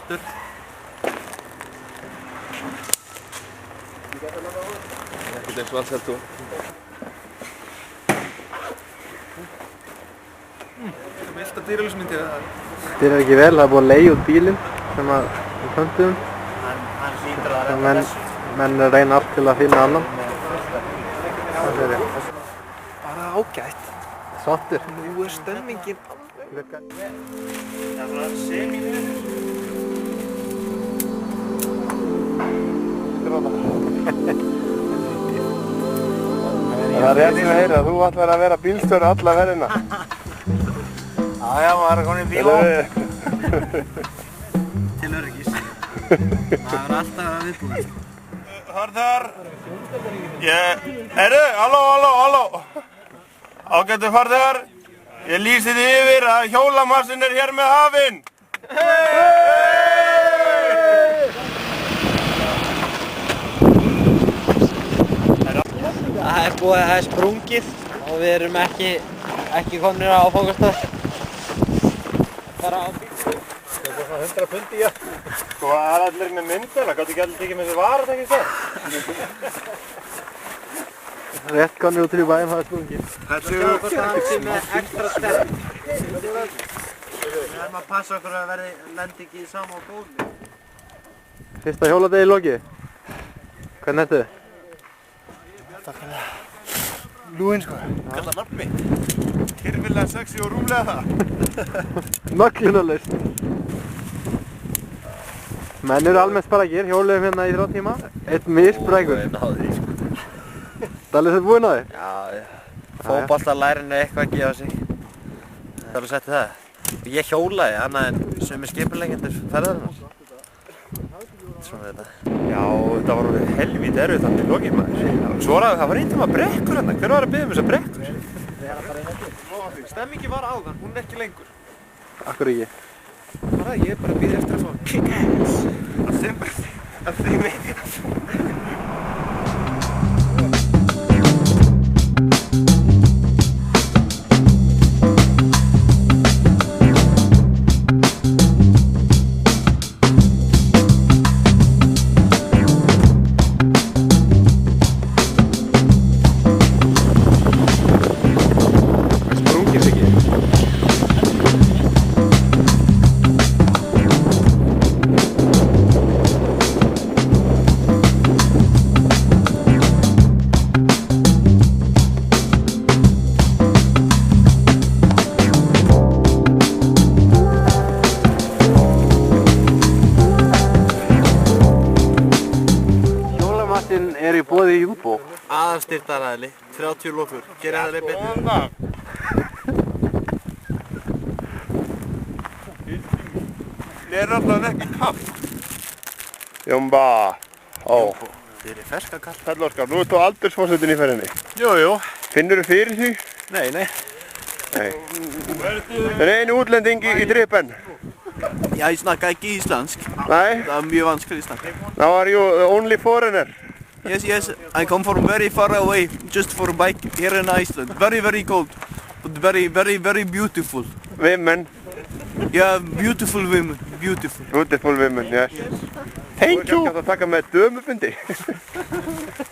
aftur. Ekkert eins og alls heldur. Vilt að dýraljósmyndir það? Þetta er ekki vel, það er búið að leigja út bílinn sem við pöntuðum. Hann hlýtur að redda þessu. Menn reyna allt til að finna annan. Bara ágætt. Sáttur. Nú er stemmingin alveg. Það er svona semi-niður. Það er rétt að heyra, þú ætlar að vera bílstjóri alla ferðina. Já, maður er komin í bíl. Til öryggis. Það er alltaf að viðbúið. Farþegar, halló. Ágætu farþegar, ég lýsi því yfir að hjólamassinn er hér með hafinn. Það er sprungið og við erum ekki komnir á áfangastað. Bara á bíl. Það er bara 100 pund í það. Sko, það er allir með myndela, gáttu ekki allir tekið með þessi varatæki það? Rétt komnir út í bæinn, það er sprungið. Þetta er hansi með ekstra sterk. Við erum að passa okkur að lendi ekki sama á gólfi. Fyrsta hjóladegi lokið. Hvernig ertu? Lúinn sko. Kalla nafn mitt. Kyrfilega sexy og rúmlega það. Möglunarlaust. Menn eru almennt sparagir, hjóluðum hérna í 3 tíma. Eitt misbrækur. Dalið þið búinn á þig? Já. Fótboltalærin er eitthvað að gefa sig. Það er alveg sett í það. Ég hjólaði, annað en sumir skipuleggjendur ferðarinnar. Svona þetta. Já, þetta var orðið helvíti erfitt þannig í lokið maður. Svo var það var einn tíma brekkur hérna. Hver var að biðja þessar brekkur? Stemmingi var áðan, hún er ekki lengur. Akkur ekki. Ég er bara að bíða eftir að fá kick-ass. Það er mikið. Er í boði í Jumbo. Aðalstyrktaraðili, 30 lofur. Gerið það leið betur. Þið er alltaf ekki kall. Jumbo. Þið er ferska kall. Sæll Óskar, nú ert þú aldursforsetinn í ferðinni. Jú. Finnur þú fyrir því? Nei. Það er einu útlendingi í drippen. Ég snakka ekki íslensk. Nei? Það er mjög vanskilegt að snakka. Now are you the only foreigner? Yes. I come from very far away, just for a bike here in Iceland. Very, very cold, but very, very, very beautiful. Women. Yeah, beautiful women. Beautiful. Beautiful women, yes. Thank you! Þú ert að taka með dömubundi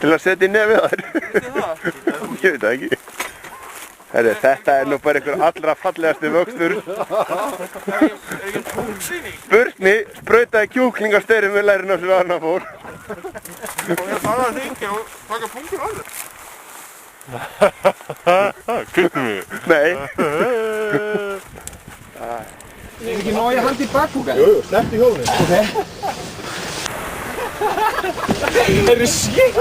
til að setja í nefið þar. Ég veit það ekki. Herri, þetta er nú bara einhver allra fallegasti vöxtur. Burkni sprautaði kjúklingasteyrinn við lærin á sér annar fór. Og ég þarf að hringja og taka pungur á þér. Kuttum við? Nei. Ekki ná ég hald í bakpúka? Jú, slepptu hjólinu. Ok. Það eru shit!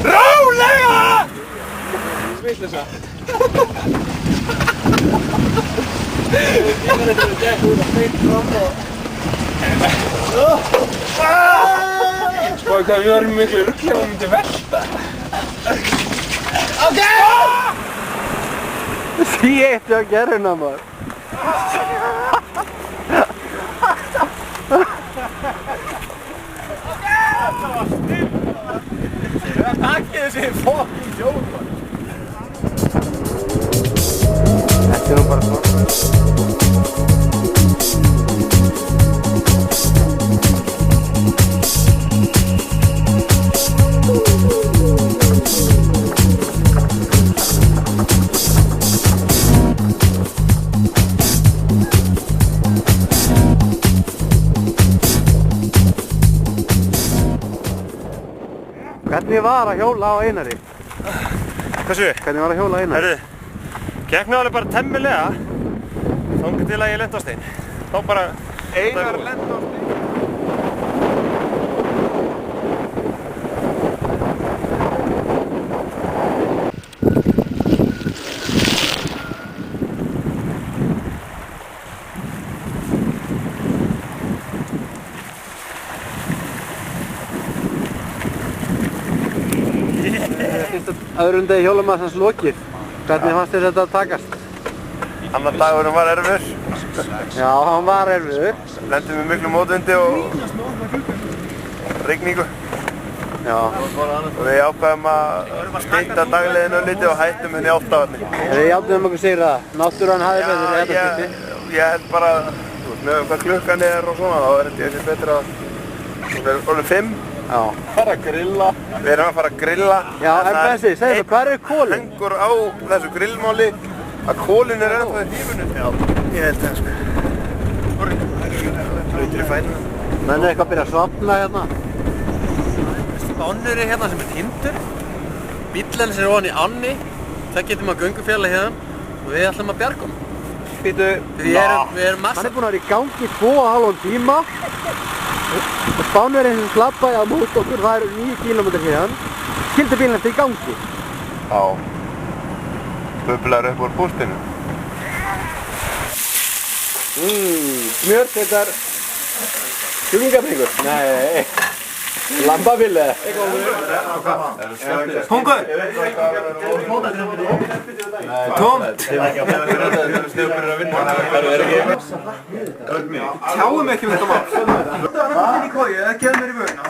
Rólega! Vitleysa. Sko hvað við varum miklu rugli og myndi velta. Ok! Sí eitt að gera hérna maður. Takkið þessi fokkin hjól. Þetta er nú bara svona. Hvernig var að hjóla á Einari? Hversu? Hvernig var að hjóla á Einari? Herru, gekk náttúrulega bara temmilega þangað til að ég lenti á stein. Þá bara... Einar lenti á stein. Öðrum degi hjólumarsins lokið. Hvernig fannst þér þetta að takast? Annar dagurinn var erfiður. Já, hann var erfiður. Lendum við miklu mótvundi og rigningu. Já. Og við ákvaðum að stytta dagleginu lítið og hættum henni 8 ára. Við játum okkur sigur það. Náttúran hafði betur í þetta skipti. Ég held bara, með hvað klukkan er og svona, þá er þetta betur að... Við erum orðin 5. Já. Fara að grilla. Við erum að fara að grilla. Já, en Bessi, segðu mig, hvað eru kólin? Hengur á þessu grillmáli að kólin er ennþá í hífunum. Já, ég held það sko. Hlutur í fænum. Menn er eitthvað að byrja að svapna hérna. Þessi ánur er hérna sem er tindur. Bíllinn sem er ofan í ánni. Það getum að göngufjalla hérna og við ætlum að bjarga honum. Býtu, Við erum massa... hann er búinn að vera í gangi 2,5 tíma. Og Spánverjinn sem slappaði á mót okkur, það eru 9 km hérna. Skildi bílinn eftir í gangi. Já. Bublar upp úr bústinu. Smjörkveitar kjúklingabringur. Nei, lambafille. Pungur! Tómt! Tjáum ekki um þetta mál. Inn í koju, eða gefðu mér í vögna.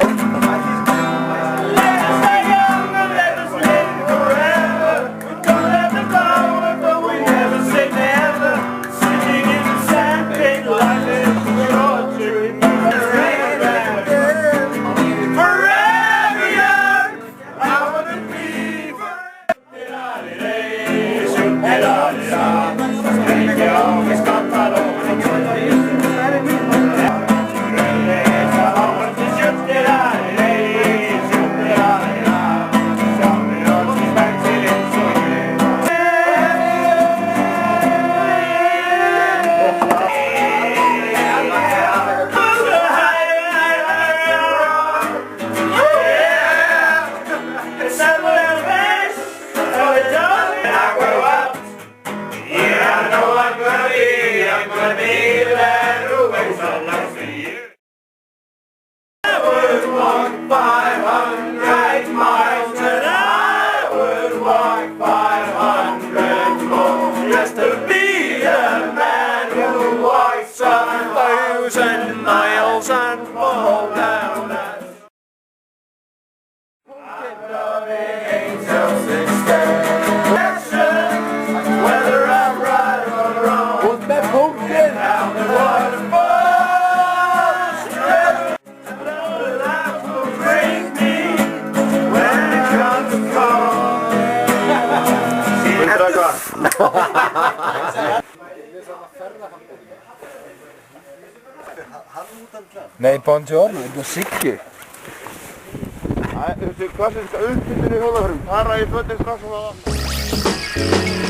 Nei, buongiorno, þetta er Siggi. Þessi klassíska uppbytun í hjólaförum. Fara í fötin strax og það.